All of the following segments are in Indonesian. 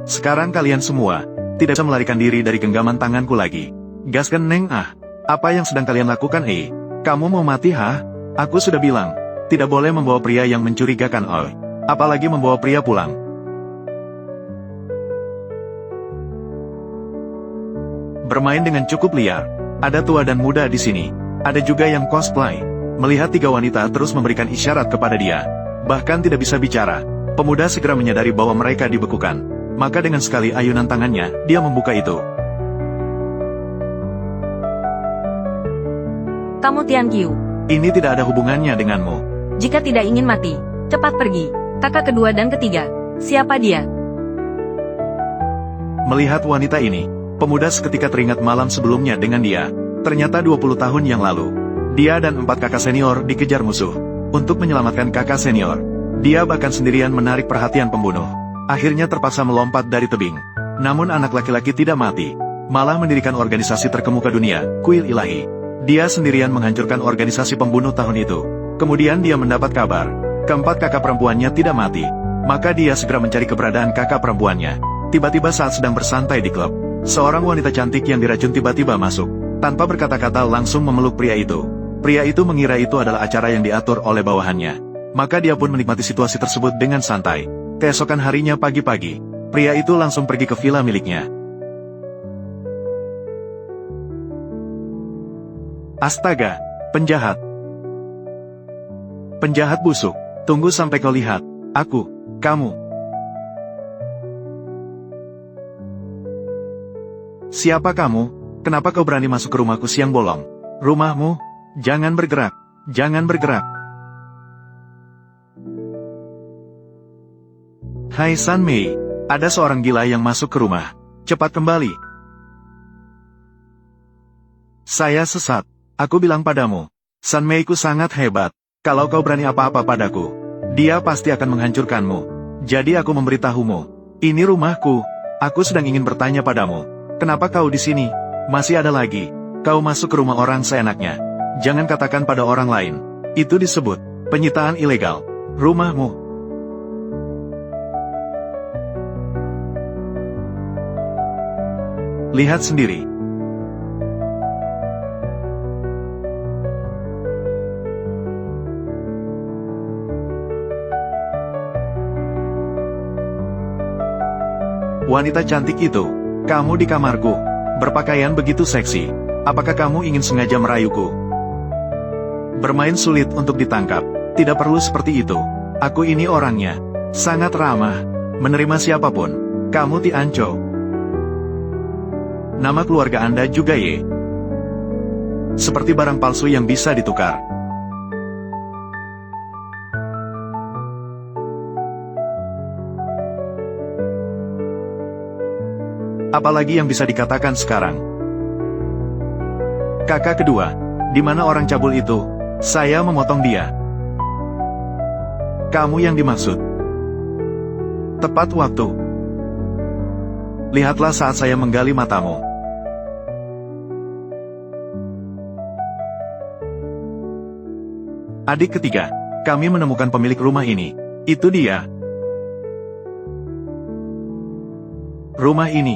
Sekarang kalian semua tidak bisa melarikan diri dari genggaman tanganku lagi. Gaskan Neng ah. Apa yang sedang kalian lakukan Kamu mau mati Aku sudah bilang, tidak boleh membawa pria yang mencurigakan apalagi membawa pria pulang. Bermain dengan cukup liar. Ada tua dan muda di sini. Ada juga yang cosplay. Melihat tiga wanita terus memberikan isyarat kepada dia. Bahkan tidak bisa bicara. Pemuda segera menyadari bahwa mereka dibekukan. Maka dengan sekali ayunan tangannya, dia membuka itu. Kamu Tian Qiu. Ini tidak ada hubungannya denganmu. Jika tidak ingin mati, cepat pergi. Kakak kedua dan ketiga. Siapa dia? Melihat wanita ini, pemuda seketika teringat malam sebelumnya dengan dia. Ternyata 20 tahun yang lalu, dia dan 4 kakak senior dikejar musuh. Untuk menyelamatkan kakak senior, dia bahkan sendirian menarik perhatian pembunuh. Akhirnya terpaksa melompat dari tebing. Namun anak laki-laki tidak mati, malah mendirikan organisasi terkemuka dunia, Kuil Ilahi. Dia sendirian menghancurkan organisasi pembunuh tahun itu. Kemudian dia mendapat kabar, keempat kakak perempuannya tidak mati. Maka dia segera mencari keberadaan kakak perempuannya. Tiba-tiba saat sedang bersantai di klub, seorang wanita cantik yang diracun tiba-tiba masuk. Tanpa berkata-kata langsung memeluk pria itu. Pria itu mengira itu adalah acara yang diatur oleh bawahannya. Maka dia pun menikmati situasi tersebut dengan santai. Keesokan harinya pagi-pagi, pria itu langsung pergi ke villa miliknya. Astaga, penjahat. Penjahat busuk, tunggu sampai kau lihat. Kamu. Siapa kamu? Kenapa kau berani masuk ke rumahku siang bolong? Rumahmu? Jangan bergerak. Jangan bergerak. Hai San Mei, ada seorang gila yang masuk ke rumah. Cepat kembali. Saya sesat. Aku bilang padamu, San Mei-ku sangat hebat. Kalau kau berani apa-apa padaku, dia pasti akan menghancurkanmu. Jadi aku memberitahumu, ini rumahku. Aku sedang ingin bertanya padamu, kenapa kau di sini? Masih ada lagi, kau masuk ke rumah orang seenaknya. Jangan katakan pada orang lain. Itu disebut penyitaan ilegal. Rumahmu. Lihat sendiri. Wanita cantik itu, kamu di kamarku, berpakaian begitu seksi. Apakah kamu ingin sengaja merayuku? Bermain sulit untuk ditangkap, tidak perlu seperti itu. Aku ini orangnya, sangat ramah, menerima siapapun. Kamu Tian Chou. Nama keluarga Anda juga Ye. Seperti barang palsu yang bisa ditukar. Apalagi yang bisa dikatakan sekarang? Kakak kedua, di mana orang cabul itu? Saya memotong dia. Kamu yang dimaksud. Tepat waktu. Lihatlah saat saya menggali matamu. Adik ketiga, kami menemukan pemilik rumah ini. Itu dia. Rumah ini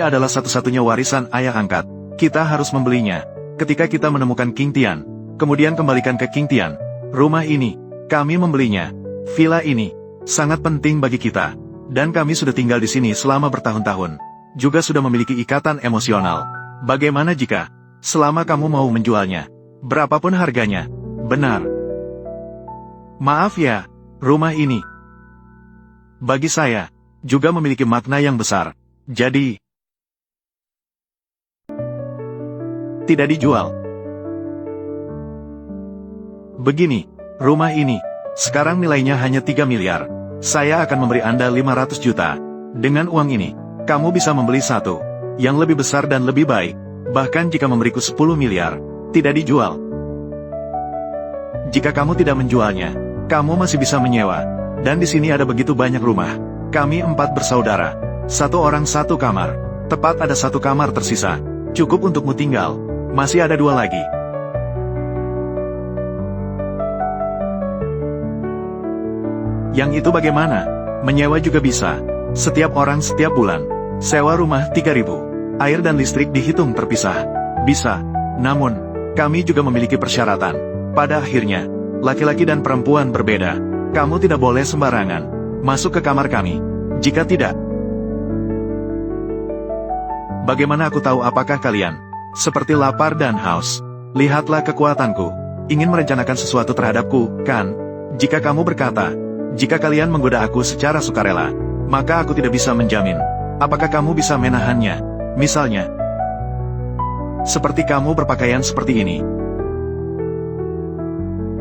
adalah satu-satunya warisan ayah angkat. Kita harus membelinya. Ketika kita menemukan King Tian, kemudian kembalikan ke King Tian. Rumah ini, kami membelinya. Villa ini, sangat penting bagi kita. Dan kami sudah tinggal di sini selama bertahun-tahun. Juga sudah memiliki ikatan emosional. Bagaimana jika, selama kamu mau menjualnya? Berapapun harganya. Benar. Maaf ya, rumah ini, bagi saya, juga memiliki makna yang besar. Jadi, tidak dijual. Begini, rumah ini, sekarang nilainya hanya 3 miliar. Saya akan memberi Anda 500 juta. Dengan uang ini, kamu bisa membeli satu, yang lebih besar dan lebih baik. Bahkan jika memberiku 10 miliar, tidak dijual. Jika kamu tidak menjualnya, kamu masih bisa menyewa. Dan di sini ada begitu banyak rumah. Kami 4 bersaudara. 1 orang 1 kamar. Tepat ada 1 kamar tersisa. Cukup untukmu tinggal. Masih ada 2 lagi. Yang itu bagaimana? Menyewa juga bisa. Setiap orang setiap bulan. Sewa rumah 3.000. Air dan listrik dihitung terpisah. Bisa. Namun, kami juga memiliki persyaratan. Pada akhirnya, laki-laki dan perempuan berbeda. Kamu tidak boleh sembarangan masuk ke kamar kami. Jika tidak, bagaimana aku tahu apakah kalian seperti lapar dan haus? Lihatlah kekuatanku. Ingin merencanakan sesuatu terhadapku, kan? Jika kamu berkata, jika kalian menggoda aku secara sukarela, maka aku tidak bisa menjamin. Apakah kamu bisa menahannya? Misalnya, seperti kamu berpakaian seperti ini.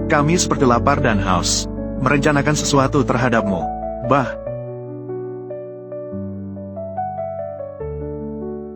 Kami seperti lapar dan haus, merencanakan sesuatu terhadapmu.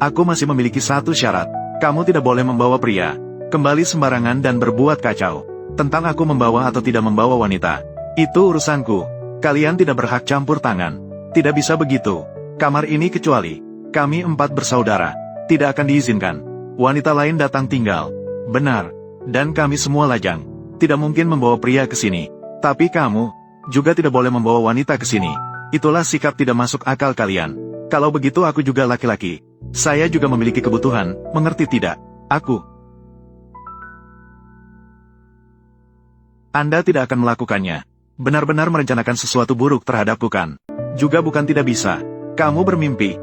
Aku masih memiliki satu syarat. Kamu tidak boleh membawa pria kembali sembarangan dan berbuat kacau. Tentang aku membawa atau tidak membawa wanita, itu urusanku. Kalian tidak berhak campur tangan. Tidak bisa begitu. Kamar ini kecuali kami 4 bersaudara, tidak akan diizinkan wanita lain datang tinggal. Benar. Dan kami semua lajang. Tidak mungkin membawa pria ke sini. Tapi kamu juga tidak boleh membawa wanita ke sini. Itulah sikap tidak masuk akal kalian. Kalau begitu aku juga laki-laki. Saya juga memiliki kebutuhan, mengerti tidak? Anda tidak akan melakukannya. Benar-benar merencanakan sesuatu buruk terhadapku, kan? Juga bukan tidak bisa. Kamu bermimpi.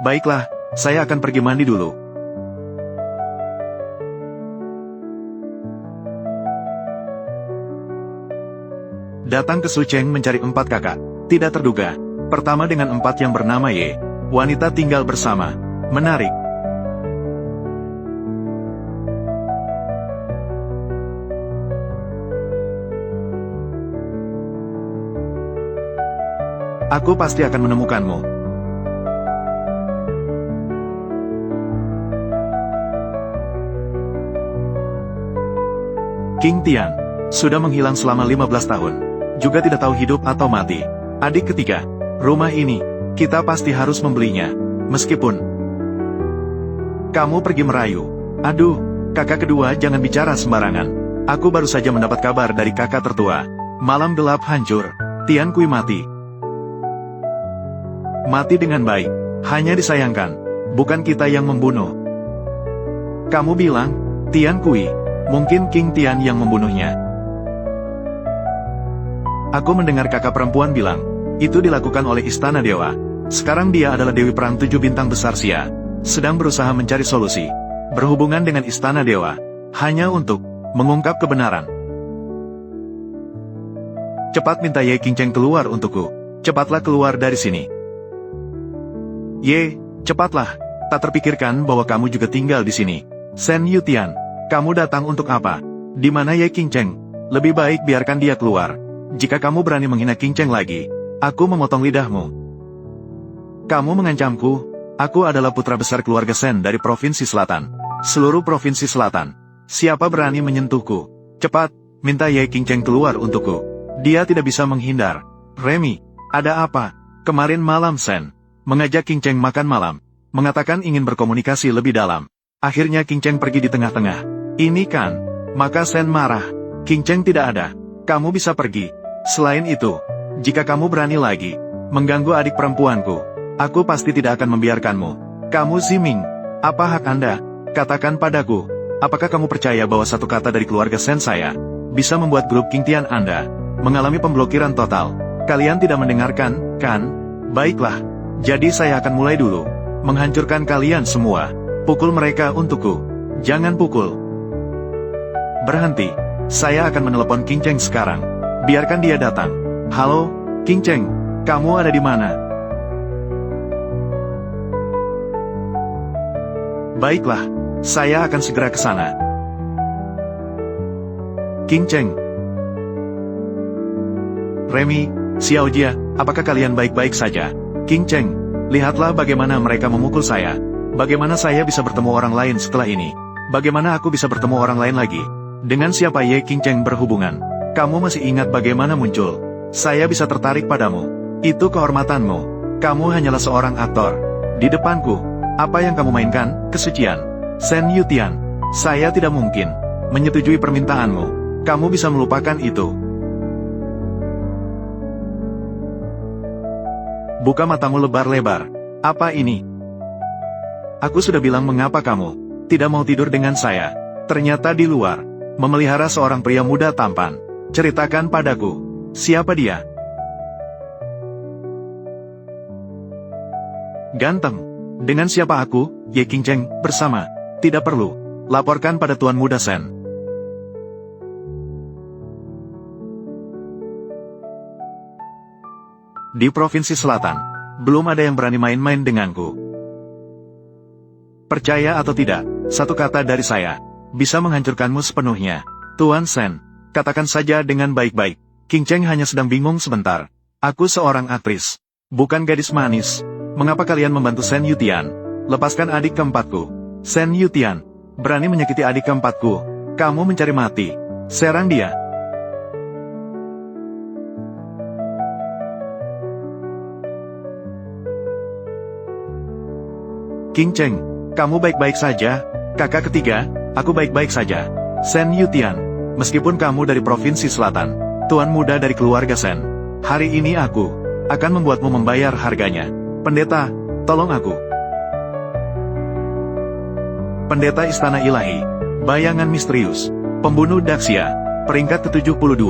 Baiklah, saya akan pergi mandi dulu. Datang ke Sucheng mencari 4 kakak. Tidak terduga. Pertama dengan 4 yang bernama Ye. Wanita tinggal bersama. Menarik. Aku pasti akan menemukanmu. King Tian sudah menghilang selama 15 tahun. Juga tidak tahu hidup atau mati. Adik ketiga, rumah ini, kita pasti harus membelinya. Meskipun kamu pergi merayu. Aduh, kakak kedua jangan bicara sembarangan. Aku baru saja mendapat kabar dari kakak tertua. Malam gelap hancur. Tian Kui mati. Mati dengan baik. Hanya disayangkan. Bukan kita yang membunuh. Kamu bilang, Tian Kui. Mungkin King Tian yang membunuhnya. Aku mendengar kakak perempuan bilang, itu dilakukan oleh Istana Dewa. Sekarang dia adalah Dewi Perang 7 bintang besar Xia. Sedang berusaha mencari solusi. Berhubungan dengan Istana Dewa. Hanya untuk mengungkap kebenaran. Cepat minta Ye Qingcheng keluar untukku. Cepatlah keluar dari sini. Ye, cepatlah. Tak terpikirkan bahwa kamu juga tinggal di sini. Shen Yutian, kamu datang untuk apa? Di mana Ye Qingcheng? Lebih baik biarkan dia keluar. Jika kamu berani menghina Qingcheng lagi, aku memotong lidahmu. Kamu mengancamku. Aku adalah putra besar keluarga Shen dari Provinsi Selatan. Seluruh Provinsi Selatan. Siapa berani menyentuhku? Cepat, minta Ye Qingcheng keluar untukku. Dia tidak bisa menghindar. Remy, ada apa? Kemarin malam Shen mengajak Qingcheng makan malam. Mengatakan ingin berkomunikasi lebih dalam. Akhirnya Qingcheng pergi di tengah-tengah. Ini kan? Maka Shen marah. Qingcheng tidak ada. Kamu bisa pergi. Selain itu, jika kamu berani lagi mengganggu adik perempuanku, aku pasti tidak akan membiarkanmu. Kamu Ziming, apa hak Anda? Katakan padaku, apakah kamu percaya bahwa satu kata dari keluarga Shen saya bisa membuat grup King Tian Anda mengalami pemblokiran total? Kalian tidak mendengarkan, kan? Baiklah, jadi saya akan mulai dulu. Menghancurkan kalian semua. Pukul mereka untukku. Jangan pukul. Berhenti. Saya akan menelepon Qingcheng sekarang. Biarkan dia datang. Halo, Qingcheng, kamu ada di mana? Baiklah, saya akan segera ke sana. Qingcheng. Remy, Xiaojia, apakah kalian baik-baik saja? Qingcheng, lihatlah bagaimana mereka memukul saya. Bagaimana saya bisa bertemu orang lain setelah ini? Bagaimana aku bisa bertemu orang lain lagi? Dengan siapa Ye Qingcheng berhubungan? Kamu masih ingat bagaimana muncul? Saya bisa tertarik padamu. Itu kehormatanmu. Kamu hanyalah seorang aktor. Di depanku, apa yang kamu mainkan? Kesucian. Shen Yutian, saya tidak mungkin menyetujui permintaanmu. Kamu bisa melupakan itu. Buka matamu lebar-lebar. Apa ini? Aku sudah bilang mengapa kamu tidak mau tidur dengan saya. Ternyata di luar, memelihara seorang pria muda tampan. Ceritakan padaku, siapa dia? Ganteng. Dengan siapa aku, Ye Qingcheng, bersama? Tidak perlu. Laporkan pada Tuan Muda Sen. Di Provinsi Selatan, belum ada yang berani main-main denganku. Percaya atau tidak, satu kata dari saya bisa menghancurkanmu sepenuhnya. Tuan Sen, katakan saja dengan baik-baik. Qingcheng hanya sedang bingung sebentar. Aku seorang aktris, bukan gadis manis. Mengapa kalian membantu Sen Yutian? Lepaskan adik keempatku. Sen Yutian, berani menyakiti adik keempatku. Kamu mencari mati. Serang dia. Qingcheng, kamu baik-baik saja? Kakak ketiga, aku baik-baik saja. Sen Yutian, meskipun kamu dari Provinsi Selatan, tuan muda dari keluarga Sen, hari ini aku akan membuatmu membayar harganya. Pendeta, tolong aku. Pendeta Istana Ilahi, bayangan misterius, pembunuh Daxia, peringkat ke-72.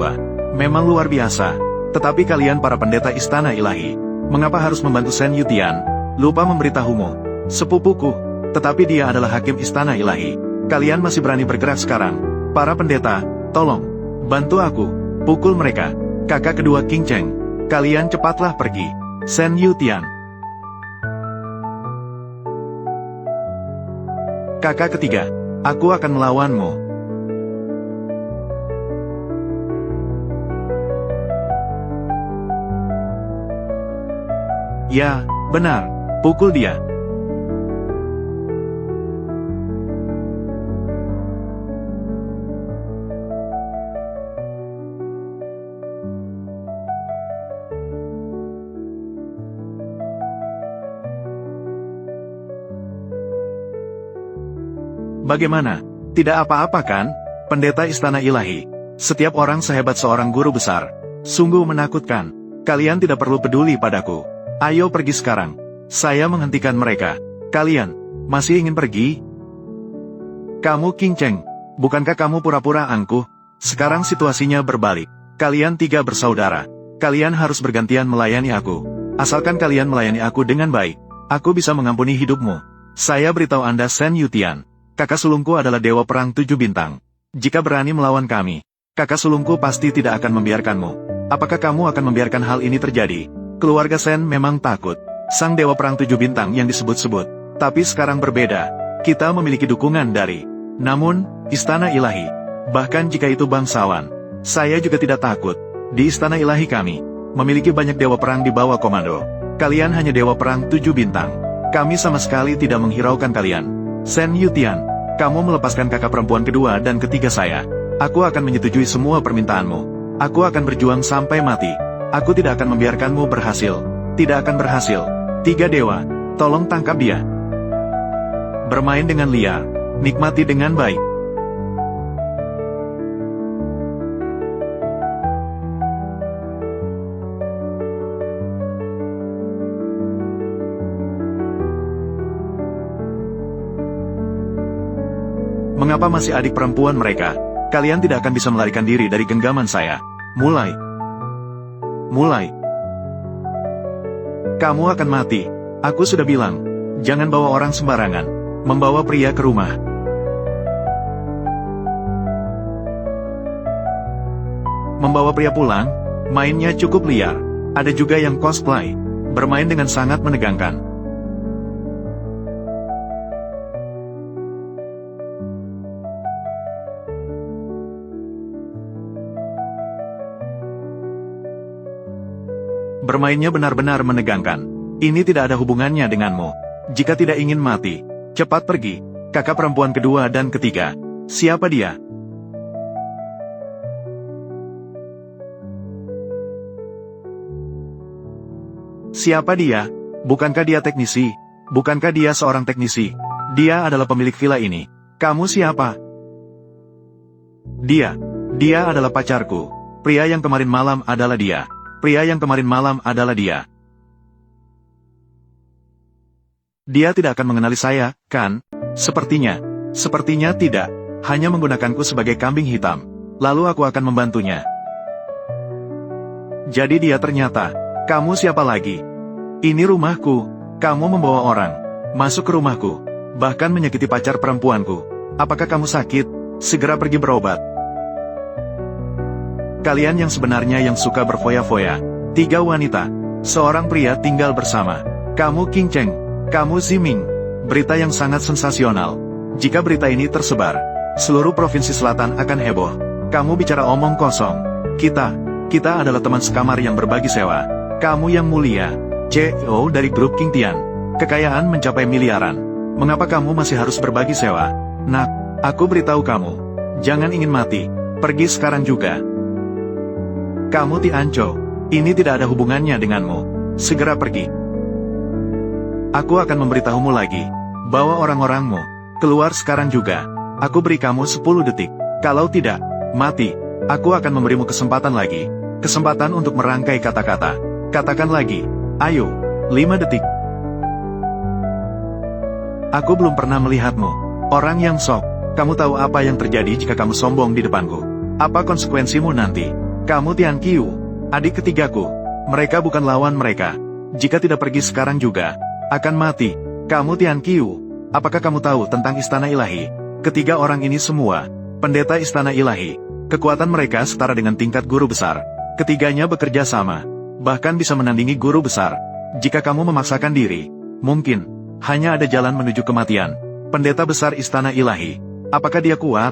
Memang luar biasa. Tetapi kalian para pendeta Istana Ilahi, mengapa harus membantu Sen Yutian? Lupa memberitahumu, sepupuku, tetapi dia adalah hakim Istana Ilahi. Kalian masih berani bergerak sekarang. Para pendeta, tolong, bantu aku, pukul mereka. Kakak kedua Qingcheng, kalian cepatlah pergi. Sen Yutian. Kakak ketiga, aku akan melawanmu. Ya, benar, pukul dia. Bagaimana? Tidak apa-apa kan? Pendeta Istana Ilahi. Setiap orang sehebat seorang guru besar. Sungguh menakutkan. Kalian tidak perlu peduli padaku. Ayo pergi sekarang. Saya menghentikan mereka. Kalian masih ingin pergi? Kamu Qingcheng, bukankah kamu pura-pura angkuh? Sekarang situasinya berbalik. Kalian tiga bersaudara. Kalian harus bergantian melayani aku. Asalkan kalian melayani aku dengan baik, aku bisa mengampuni hidupmu. Saya beritahu Anda Sen Yutian. Kakak sulungku adalah dewa perang 7 bintang. Jika berani melawan kami, kakak sulungku pasti tidak akan membiarkanmu. Apakah kamu akan membiarkan hal ini terjadi? Keluarga Sen memang takut. Sang dewa perang 7 bintang yang disebut-sebut. Tapi sekarang berbeda. Kita memiliki dukungan dari. Namun, Istana Ilahi. Bahkan jika itu bangsawan, saya juga tidak takut. Di Istana Ilahi kami memiliki banyak dewa perang di bawah komando. Kalian hanya dewa perang 7 bintang. Kami sama sekali tidak menghiraukan kalian. Sen Yutian, kamu melepaskan kakak perempuan kedua dan ketiga saya. Aku akan menyetujui semua permintaanmu. Aku akan berjuang sampai mati. Aku tidak akan membiarkanmu berhasil. Tidak akan berhasil. 3 dewa, tolong tangkap dia. Bermain dengan liar, nikmati dengan baik. Mengapa masih adik perempuan mereka? Kalian tidak akan bisa melarikan diri dari genggaman saya. Mulai. Kamu akan mati. Aku sudah bilang, jangan bawa orang sembarangan. Membawa pria ke rumah. Membawa pria pulang, mainnya cukup liar. Ada juga yang cosplay. Bermain dengan sangat menegangkan. Bermainnya benar-benar menegangkan. Ini tidak ada hubungannya denganmu. Jika tidak ingin mati, cepat pergi. Kakak perempuan kedua dan ketiga. Siapa dia? Siapa dia? Bukankah dia teknisi? Bukankah dia seorang teknisi? Dia adalah pemilik villa ini. Kamu siapa? Dia adalah pacarku. Pria yang kemarin malam adalah dia. Pria yang kemarin malam adalah dia. Dia tidak akan mengenali saya, kan? Sepertinya tidak. Hanya menggunakanku sebagai kambing hitam. Lalu aku akan membantunya. Jadi dia ternyata, kamu siapa lagi? Ini rumahku. Kamu membawa orang masuk ke rumahku, bahkan menyakiti pacar perempuanku. Apakah kamu sakit? Segera pergi berobat. Kalian yang sebenarnya yang suka berfoya-foya. 3 wanita, seorang pria tinggal bersama. Kamu King Cheng, kamu Ziming. Berita yang sangat sensasional. Jika berita ini tersebar, seluruh provinsi selatan akan heboh. Kamu bicara omong kosong. Kita adalah teman sekamar yang berbagi sewa. Kamu yang mulia, CEO dari grup King Tian. Kekayaan mencapai miliaran. Mengapa kamu masih harus berbagi sewa? Nak, aku beritahu kamu. Jangan ingin mati. Pergi sekarang juga. Kamu Tianco, ini tidak ada hubungannya denganmu. Segera pergi. Aku akan memberitahumu lagi, bawa orang-orangmu keluar sekarang juga. Aku beri kamu 10 detik. Kalau tidak, mati. Aku akan memberimu kesempatan lagi. Kesempatan untuk merangkai kata-kata. Katakan lagi. Ayo, 5 detik. Aku belum pernah melihatmu. Orang yang sok. Kamu tahu apa yang terjadi jika kamu sombong di depanku? Apa konsekuensimu nanti? Kamu Tian Qiu, adik ketigaku. Mereka bukan lawan mereka. Jika tidak pergi sekarang juga, akan mati. Kamu Tian Qiu, apakah kamu tahu tentang Istana Ilahi? Ketiga orang ini semua, pendeta Istana Ilahi. Kekuatan mereka setara dengan tingkat guru besar. Ketiganya bekerja sama, bahkan bisa menandingi guru besar. Jika kamu memaksakan diri, mungkin hanya ada jalan menuju kematian. Pendeta besar Istana Ilahi, apakah dia kuat?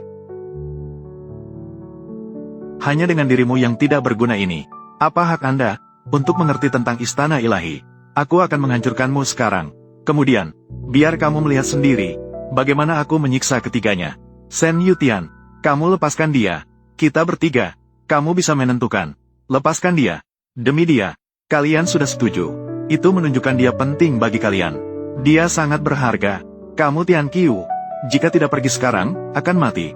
Hanya dengan dirimu yang tidak berguna ini. Apa hak Anda untuk mengerti tentang Istana Ilahi? Aku akan menghancurkanmu sekarang. Kemudian, biar kamu melihat sendiri bagaimana aku menyiksa ketiganya. Shen Yutian, kamu lepaskan dia. Kita bertiga, kamu bisa menentukan. Lepaskan dia. Demi dia, kalian sudah setuju. Itu menunjukkan dia penting bagi kalian. Dia sangat berharga. Kamu Tian Qiu, jika tidak pergi sekarang, akan mati.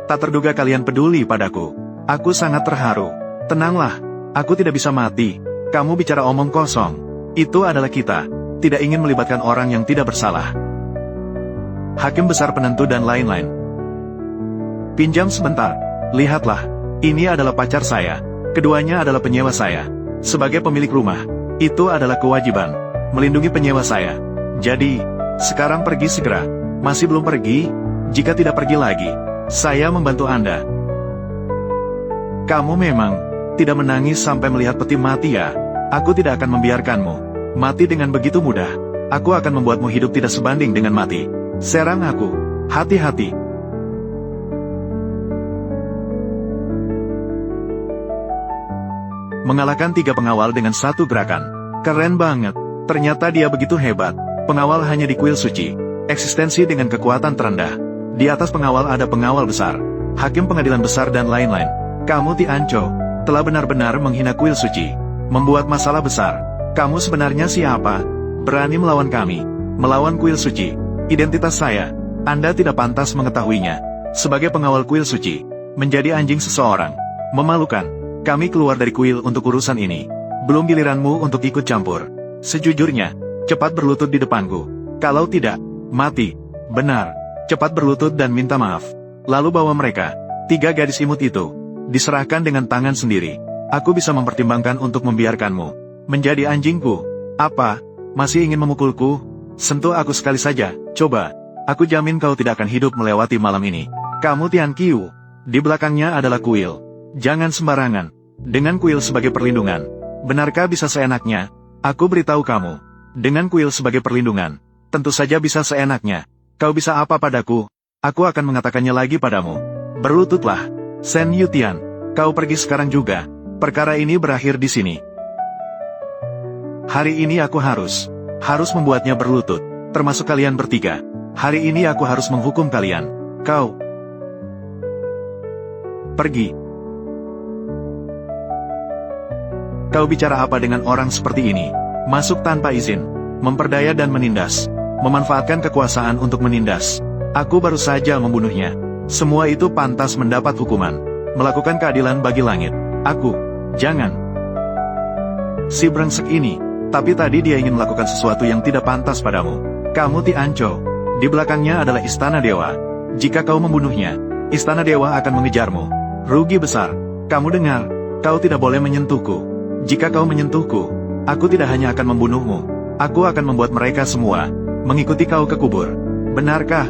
Tak terduga kalian peduli padaku. Aku sangat terharu. Tenanglah, aku tidak bisa mati. Kamu bicara omong kosong. Itu adalah kita. Tidak ingin melibatkan orang yang tidak bersalah. Hakim besar penentu dan lain-lain. Pinjam sebentar. Lihatlah. Ini adalah pacar saya. Keduanya adalah penyewa saya. Sebagai pemilik rumah, itu adalah kewajiban. Melindungi penyewa saya. Jadi, sekarang pergi segera. Masih belum pergi? Jika tidak pergi lagi, saya membantu Anda. Kamu memang tidak menangis sampai melihat peti mati ya? Aku tidak akan membiarkanmu mati dengan begitu mudah. Aku akan membuatmu hidup tidak sebanding dengan mati. Serang aku. Hati-hati. Mengalahkan 3 pengawal dengan 1 gerakan. Keren banget. Ternyata dia begitu hebat. Pengawal hanya di kuil suci. Eksistensi dengan kekuatan terendah. Di atas pengawal ada pengawal besar, hakim pengadilan besar dan lain-lain. Kamu Tianco, telah benar-benar menghina kuil suci. Membuat masalah besar. Kamu sebenarnya siapa? Berani melawan kami. Melawan kuil suci. Identitas saya, Anda tidak pantas mengetahuinya. Sebagai pengawal kuil suci, menjadi anjing seseorang. Memalukan. Kami keluar dari kuil untuk urusan ini. Belum giliranmu untuk ikut campur. Sejujurnya, cepat berlutut di depanku. Kalau tidak, mati. Benar. Cepat berlutut dan minta maaf. Lalu bawa mereka, 3 gadis imut itu, diserahkan dengan tangan sendiri. Aku bisa mempertimbangkan untuk membiarkanmu menjadi anjingku. Apa? Masih ingin memukulku? Sentuh aku sekali saja, coba. Aku jamin kau tidak akan hidup melewati malam ini. Kamu Tian Qiu. Di belakangnya adalah kuil. Jangan sembarangan. Dengan kuil sebagai perlindungan. Benarkah bisa seenaknya? Aku beritahu kamu. Dengan kuil sebagai perlindungan, tentu saja bisa seenaknya. Kau bisa apa padaku? Aku akan mengatakannya lagi padamu. Berlututlah. Shen Yutian, kau pergi sekarang juga. Perkara ini berakhir di sini. Hari ini aku harus membuatnya berlutut, termasuk kalian bertiga. Hari ini aku harus menghukum kalian. Kau pergi. Kau bicara apa dengan orang seperti ini? Masuk tanpa izin, memperdaya dan menindas. Memanfaatkan kekuasaan untuk menindas. Aku baru saja membunuhnya. Semua itu pantas mendapat hukuman. Melakukan keadilan bagi langit. Aku, jangan. Si brengsek ini, Tapi tadi dia ingin melakukan sesuatu yang tidak pantas padamu. Kamu Tianco. Di belakangnya adalah Istana Dewa. Jika kau membunuhnya, Istana Dewa akan mengejarmu. Rugi besar. Kamu dengar, kau tidak boleh menyentuhku. Jika kau menyentuhku, aku tidak hanya akan membunuhmu. Aku akan membuat mereka semua mengikuti kau ke kubur. Benarkah?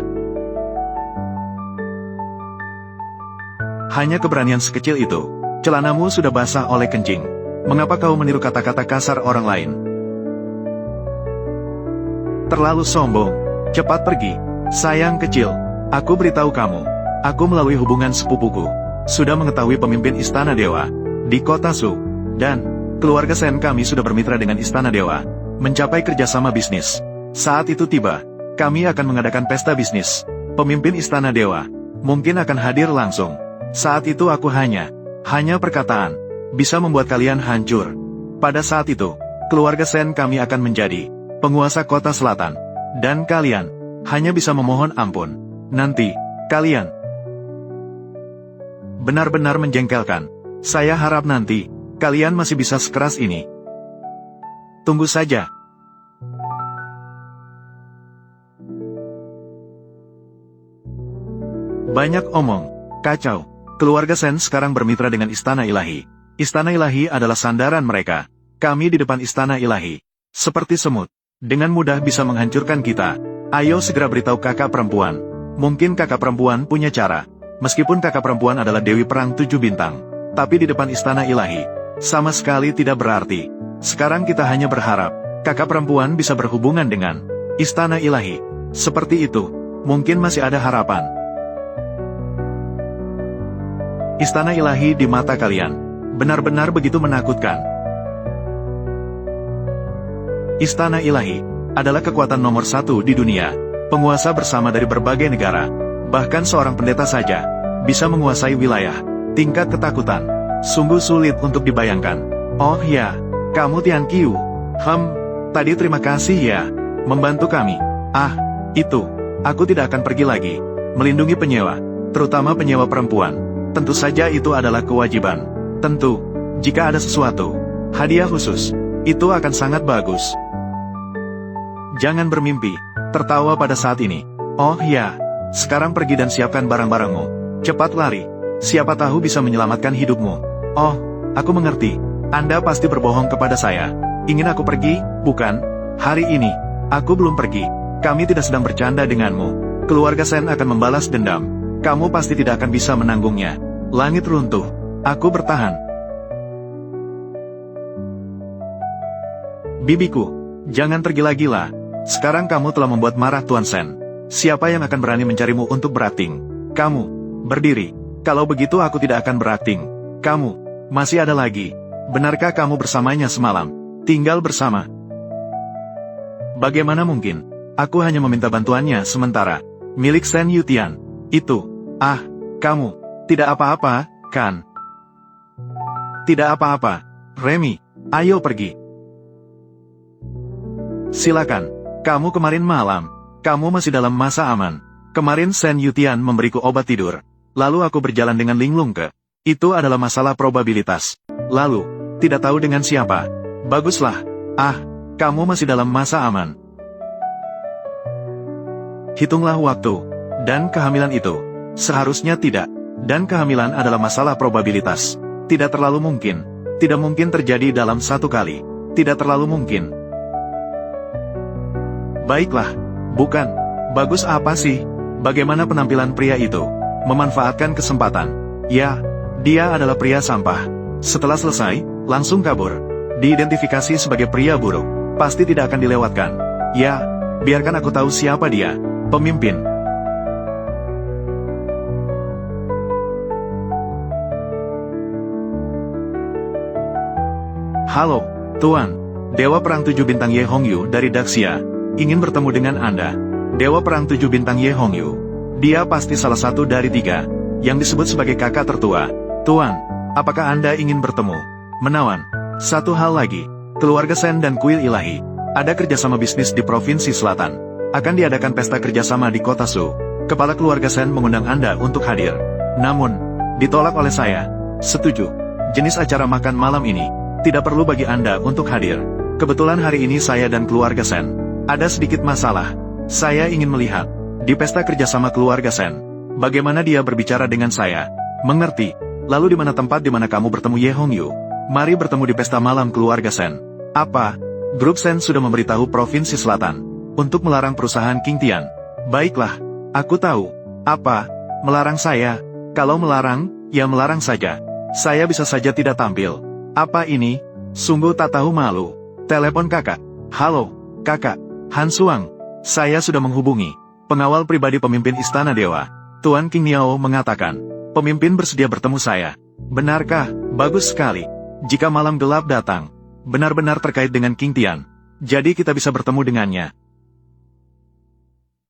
Hanya keberanian sekecil itu. Celanamu sudah basah oleh kencing. Mengapa kau meniru kata-kata kasar orang lain? Terlalu sombong. Cepat pergi. Sayang kecil. Aku beritahu kamu. Aku melalui hubungan sepupuku sudah mengetahui pemimpin Istana Dewa di kota Su. Dan keluarga Sen kami sudah bermitra dengan Istana Dewa. Mencapai kerjasama bisnis. Saat itu tiba, kami akan mengadakan pesta bisnis. Pemimpin Istana Dewa mungkin akan hadir langsung. Saat itu aku hanya perkataan bisa membuat kalian hancur. Pada saat itu, keluarga Sen kami akan menjadi penguasa kota selatan. Dan kalian hanya bisa memohon ampun. Nanti, kalian benar-benar menjengkelkan. Saya harap nanti, kalian masih bisa sekeras ini. Tunggu saja. Banyak omong. Kacau. Keluarga Sen sekarang bermitra dengan Istana Ilahi. Istana Ilahi adalah sandaran mereka. Kami di depan Istana Ilahi seperti semut. Dengan mudah bisa menghancurkan kita. Ayo segera beritahu kakak perempuan. Mungkin kakak perempuan punya cara. Meskipun kakak perempuan adalah Dewi Perang 7 bintang. Tapi di depan Istana Ilahi sama sekali tidak berarti. Sekarang kita hanya berharap kakak perempuan bisa berhubungan dengan Istana Ilahi. Seperti itu, mungkin masih ada harapan. Istana Ilahi di mata kalian benar-benar begitu menakutkan. Istana Ilahi adalah kekuatan nomor 1 di dunia, penguasa bersama dari berbagai negara. Bahkan seorang pendeta saja bisa menguasai wilayah. Tingkat ketakutan sungguh sulit untuk dibayangkan. Oh ya, kamu Tian Qiu. Tadi terima kasih ya, membantu kami. Itu, aku tidak akan pergi lagi. Melindungi penyewa, terutama penyewa perempuan. Tentu saja itu adalah kewajiban. Tentu, jika ada sesuatu, hadiah khusus, itu akan sangat bagus. Jangan bermimpi, tertawa pada saat ini. Oh ya, sekarang pergi dan siapkan barang-barangmu. Cepat lari, siapa tahu bisa menyelamatkan hidupmu. Oh, aku mengerti. Anda pasti berbohong kepada saya. Ingin aku pergi, bukan? Hari ini, aku belum pergi. Kami tidak sedang bercanda denganmu. Keluarga Sen akan membalas dendam. Kamu pasti tidak akan bisa menanggungnya. Langit runtuh. Aku bertahan. Bibiku, jangan tergila-gila. Sekarang kamu telah membuat marah Tuan Sen. Siapa yang akan berani mencarimu untuk berakting? Kamu, berdiri. Kalau begitu aku tidak akan berakting. Kamu, masih ada lagi. Benarkah kamu bersamanya semalam? Tinggal bersama. Bagaimana mungkin? Aku hanya meminta bantuannya sementara. Milik Sen Yutian. Itu. Kamu. Tidak apa-apa, kan? Tidak apa-apa. Remy, ayo pergi. Silakan. Kamu kemarin malam. Kamu masih dalam masa aman. Kemarin Sen Yutian memberiku obat tidur. Lalu aku berjalan dengan linglung ke. Itu adalah masalah probabilitas. Lalu, tidak tahu dengan siapa. Baguslah. Kamu masih dalam masa aman. Hitunglah waktu. Dan kehamilan itu. Seharusnya tidak. Dan kehamilan adalah masalah probabilitas. Tidak terlalu mungkin. Tidak mungkin terjadi dalam satu kali. Tidak terlalu mungkin. Baiklah. Bukan. Bagus apa sih? Bagaimana penampilan pria itu? Memanfaatkan kesempatan. Ya, dia adalah pria sampah. Setelah selesai, langsung kabur. Diidentifikasi sebagai pria buruk. Pasti tidak akan dilewatkan. Ya, biarkan aku tahu siapa dia. Pemimpin. Halo, Tuan. Dewa Perang 7 Bintang Ye Hongyu dari Daxia. Ingin bertemu dengan Anda. Dewa Perang 7 Bintang Ye Hongyu. Dia pasti salah satu dari 3, yang disebut sebagai kakak tertua. Tuan, apakah Anda ingin bertemu? Menawan. Satu hal lagi. Keluarga Sen dan Kuil Ilahi. Ada kerjasama bisnis di Provinsi Selatan. Akan diadakan pesta kerjasama di kota Su. Kepala keluarga Sen mengundang Anda untuk hadir. Namun, ditolak oleh saya. Setuju. Jenis acara makan malam ini tidak perlu bagi Anda untuk hadir. Kebetulan hari ini saya dan keluarga Sen ada sedikit masalah. Saya ingin melihat di pesta kerjasama keluarga Sen bagaimana dia berbicara dengan saya. Mengerti? Lalu di mana tempat di mana kamu bertemu Ye Hongyu? Mari bertemu di pesta malam keluarga Sen. Apa? Grup Sen sudah memberitahu Provinsi Selatan untuk melarang perusahaan King Tian. Baiklah, aku tahu. Apa? Melarang saya? Kalau melarang, ya melarang saja. Saya bisa saja tidak tampil. Apa ini? Sungguh tak tahu malu. Telepon kakak. Halo, kakak. Han Suang. Saya sudah menghubungi pengawal pribadi pemimpin Istana Dewa. Tuan King Niao mengatakan, pemimpin bersedia bertemu saya. Benarkah? Bagus sekali. Jika malam gelap datang, benar-benar terkait dengan King Tian, jadi kita bisa bertemu dengannya.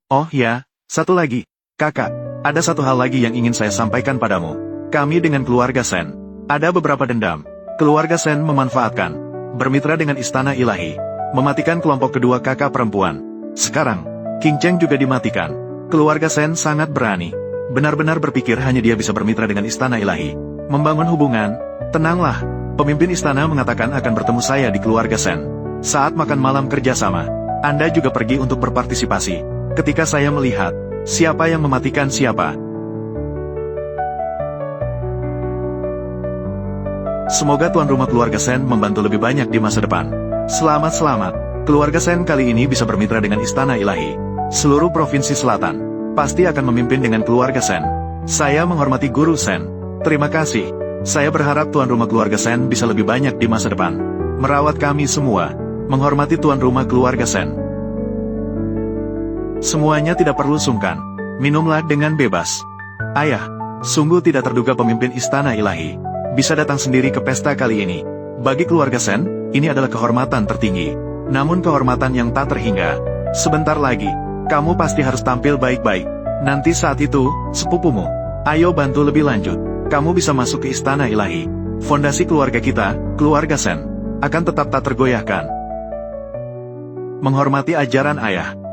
Oh ya, satu lagi. Kakak, ada satu hal lagi yang ingin saya sampaikan padamu. Kami dengan keluarga Sen ada beberapa dendam. Keluarga Sen memanfaatkan bermitra dengan Istana Ilahi, mematikan kelompok kedua kakak perempuan. Sekarang, King Cheng juga dimatikan. Keluarga Sen sangat berani. Benar-benar berpikir hanya dia bisa bermitra dengan Istana Ilahi. Membangun hubungan. Tenanglah, pemimpin istana mengatakan akan bertemu saya di keluarga Sen saat makan malam kerjasama. Anda juga pergi untuk berpartisipasi. Ketika saya melihat siapa yang mematikan siapa. Semoga tuan rumah keluarga Sen membantu lebih banyak di masa depan. Selamat. Keluarga Sen kali ini bisa bermitra dengan Istana Ilahi. Seluruh Provinsi Selatan pasti akan memimpin dengan keluarga Sen. Saya menghormati Guru Sen. Terima kasih. Saya berharap tuan rumah keluarga Sen bisa lebih banyak di masa depan. Merawat kami semua. Menghormati tuan rumah keluarga Sen. Semuanya tidak perlu sungkan. Minumlah dengan bebas. Ayah, sungguh tidak terduga pemimpin Istana Ilahi bisa datang sendiri ke pesta kali ini. Bagi keluarga Sen, ini adalah kehormatan tertinggi. Namun kehormatan yang tak terhingga. Sebentar lagi, kamu pasti harus tampil baik-baik. Nanti saat itu, sepupumu, ayo bantu lebih lanjut. Kamu bisa masuk ke Istana Ilahi. Fondasi keluarga kita, keluarga Sen, akan tetap tak tergoyahkan. Menghormati ajaran ayah.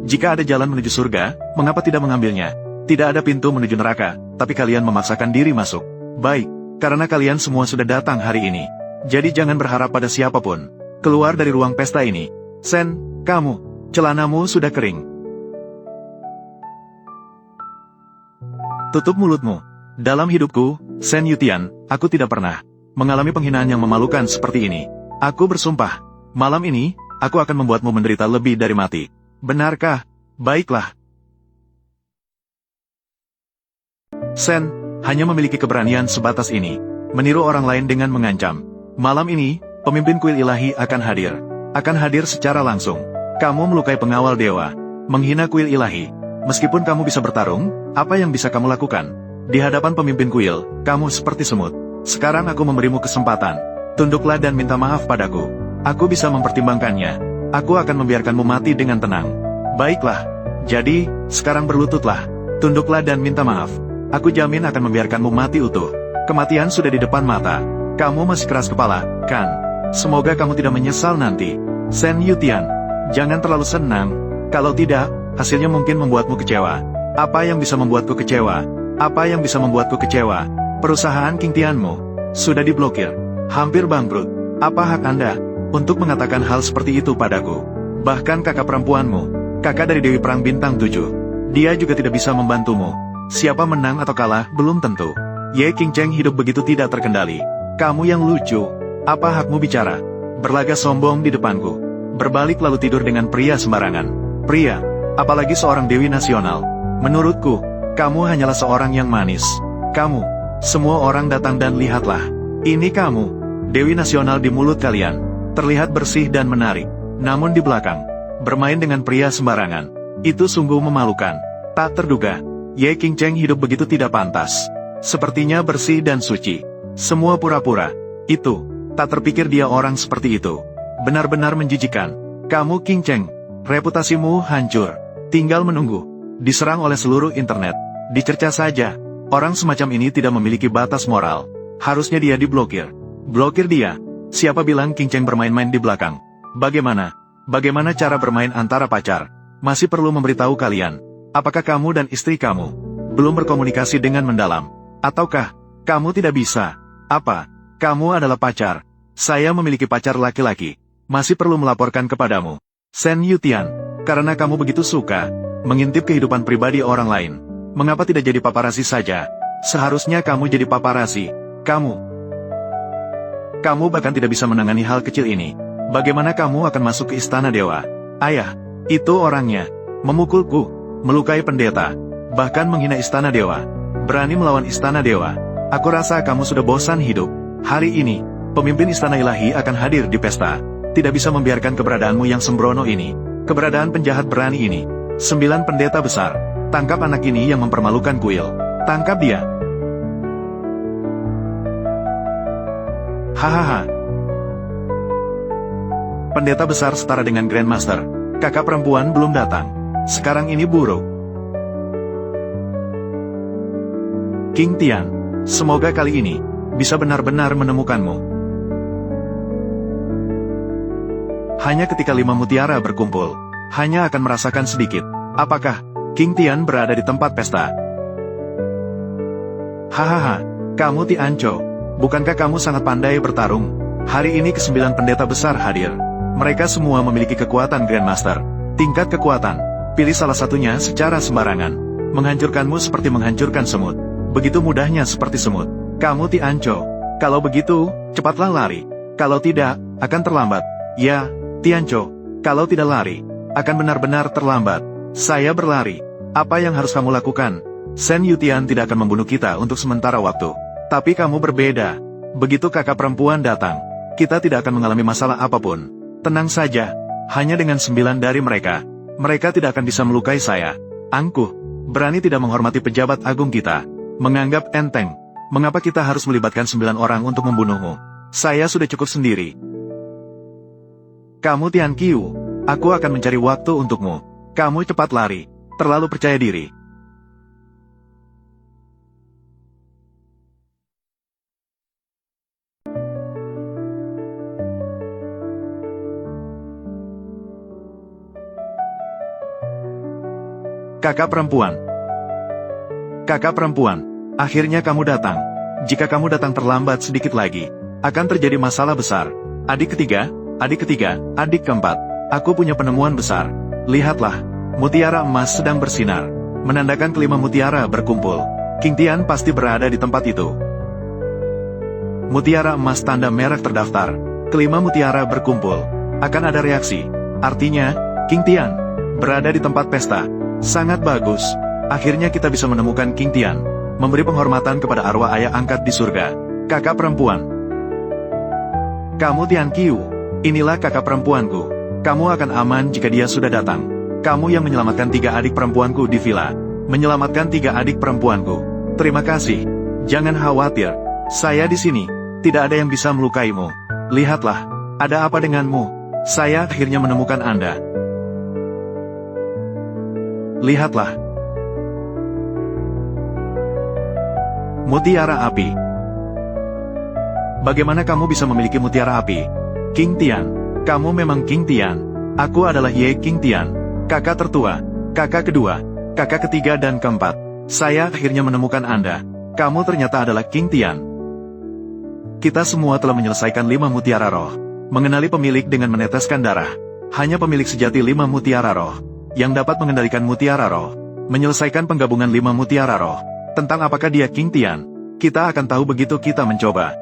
Jika ada jalan menuju surga, mengapa tidak mengambilnya? Tidak ada pintu menuju neraka, tapi kalian memaksakan diri masuk. Baik, karena kalian semua sudah datang hari ini. Jadi jangan berharap pada siapapun. Keluar dari ruang pesta ini. Sen, kamu, celanamu sudah kering. Tutup mulutmu. Dalam hidupku, Sen Yutian, aku tidak pernah mengalami penghinaan yang memalukan seperti ini. Aku bersumpah, malam ini, aku akan membuatmu menderita lebih dari mati. Benarkah? Baiklah. Sen hanya memiliki keberanian sebatas ini, meniru orang lain dengan mengancam. Malam ini, pemimpin kuil ilahi akan hadir. Akan hadir secara langsung. Kamu melukai pengawal dewa, menghina kuil ilahi. Meskipun kamu bisa bertarung, apa yang bisa kamu lakukan? Di hadapan pemimpin kuil, kamu seperti semut. Sekarang aku memberimu kesempatan. Tunduklah dan minta maaf padaku. Aku bisa mempertimbangkannya. Aku akan membiarkanmu mati dengan tenang. Baiklah. Jadi, sekarang berlututlah. Tunduklah dan minta maaf. Aku jamin akan membiarkanmu mati utuh. Kematian sudah di depan mata. Kamu masih keras kepala, kan? Semoga kamu tidak menyesal nanti. Sen Yutian, jangan terlalu senang. Kalau tidak, hasilnya mungkin membuatmu kecewa. Apa yang bisa membuatku kecewa? Apa yang bisa membuatku kecewa? Perusahaan King Tianmu sudah diblokir. Hampir bangkrut. Apa hak Anda untuk mengatakan hal seperti itu padaku? Bahkan kakak perempuanmu, kakak dari Dewi Perang Bintang 7, dia juga tidak bisa membantumu. Siapa menang atau kalah, belum tentu. Ye King Cheng hidup begitu tidak terkendali. Kamu yang lucu. Apa hakmu bicara? Berlagak sombong di depanku. Berbalik lalu tidur dengan pria sembarangan. Pria, apalagi seorang dewi nasional. Menurutku, kamu hanyalah seorang yang manis. Kamu, semua orang datang dan lihatlah. Ini kamu, dewi nasional di mulut kalian. Terlihat bersih dan menarik. Namun di belakang, bermain dengan pria sembarangan. Itu sungguh memalukan. Tak terduga, Ye King Cheng hidup begitu tidak pantas. Sepertinya bersih dan suci. Semua pura-pura. Itu, tak terpikir dia orang seperti itu. Benar-benar menjijikan. Kamu King Cheng, reputasimu hancur. Tinggal menunggu. Diserang oleh seluruh internet. Dicerca saja. Orang semacam ini tidak memiliki batas moral. Harusnya dia diblokir. Blokir dia. Siapa bilang King Cheng bermain-main di belakang? Bagaimana? Bagaimana cara bermain antara pacar? Masih perlu memberitahu kalian. Apakah kamu dan istri kamu belum berkomunikasi dengan mendalam. Ataukah kamu tidak bisa? Apa? Kamu adalah pacar. Saya memiliki pacar laki-laki. Masih perlu melaporkan kepadamu. Sen Yutian, karena kamu begitu suka mengintip kehidupan pribadi orang lain. Mengapa tidak jadi paparazzi saja? Seharusnya kamu jadi paparazzi. Kamu bahkan tidak bisa menangani hal kecil ini. Bagaimana kamu akan masuk ke istana dewa? Ayah, itu orangnya. Memukulku, melukai pendeta, bahkan menghina istana dewa. Berani melawan istana dewa. Aku rasa kamu sudah bosan hidup. Hari ini, pemimpin istana ilahi akan hadir di pesta. Tidak bisa membiarkan keberadaanmu yang sembrono ini. Keberadaan penjahat berani ini. 9 pendeta besar. Tangkap anak ini yang mempermalukan kuil. Tangkap dia. Hahaha. Pendeta besar setara dengan Grandmaster. Kakak perempuan belum datang. Sekarang ini buruk. King Tian, semoga kali ini bisa benar-benar menemukanmu. Hanya ketika 5 mutiara berkumpul, hanya akan merasakan sedikit. Apakah King Tian berada di tempat pesta? Hahaha, kamu Tianco, bukankah kamu sangat pandai bertarung? Hari ini ke-9 pendeta besar hadir. Mereka semua memiliki kekuatan Grandmaster. Tingkat kekuatan, pilih salah satunya secara sembarangan. Menghancurkanmu seperti menghancurkan semut. Begitu mudahnya seperti semut. Kamu Tianco. Kalau begitu, cepatlah lari. Kalau tidak, akan terlambat. Ya, Tianco. Kalau tidak lari, akan benar-benar terlambat. Saya berlari. Apa yang harus kamu lakukan? Sen Yutian tidak akan membunuh kita untuk sementara waktu. Tapi kamu berbeda. Begitu kakak perempuan datang, kita tidak akan mengalami masalah apapun. Tenang saja. Hanya dengan 9 dari mereka tidak akan bisa melukai saya. Angkuh, berani tidak menghormati pejabat agung kita. Menganggap enteng. Mengapa kita harus melibatkan 9 orang untuk membunuhmu? Saya sudah cukup sendiri. Kamu Tian Qiu, aku akan mencari waktu untukmu. Kamu cepat lari. Terlalu percaya diri. Kakak perempuan. Kakak perempuan, akhirnya kamu datang. Jika kamu datang terlambat sedikit lagi, akan terjadi masalah besar. Adik ketiga, adik keempat. Aku punya penemuan besar. Lihatlah, mutiara emas sedang bersinar. Menandakan ke-5 mutiara berkumpul. King Tian pasti berada di tempat itu. Mutiara emas tanda merek terdaftar. Ke-5 mutiara berkumpul. Akan ada reaksi. Artinya, King Tian berada di tempat pesta. Sangat bagus. Akhirnya kita bisa menemukan King Tian. Memberi penghormatan kepada arwah ayah angkat di surga. Kakak perempuan. Kamu Tian Qiu. Inilah kakak perempuanku. Kamu akan aman jika dia sudah datang. Kamu yang menyelamatkan 3 adik perempuanku di villa. Menyelamatkan 3 adik perempuanku. Terima kasih. Jangan khawatir. Saya di sini. Tidak ada yang bisa melukaimu. Lihatlah. Ada apa denganmu? Saya akhirnya menemukan Anda. Lihatlah. Mutiara api. Bagaimana kamu bisa memiliki mutiara api? King Tian, kamu memang King Tian. Aku adalah Ye King Tian. Kakak tertua, kakak kedua, kakak ketiga dan keempat. Saya akhirnya menemukan Anda. Kamu ternyata adalah King Tian. Kita semua telah menyelesaikan 5 mutiara roh. Mengenali pemilik dengan meneteskan darah. Hanya pemilik sejati 5 mutiara roh yang dapat mengendalikan mutiara roh. Menyelesaikan penggabungan 5 mutiara roh. Tentang apakah dia King Tian, kita akan tahu begitu kita mencoba.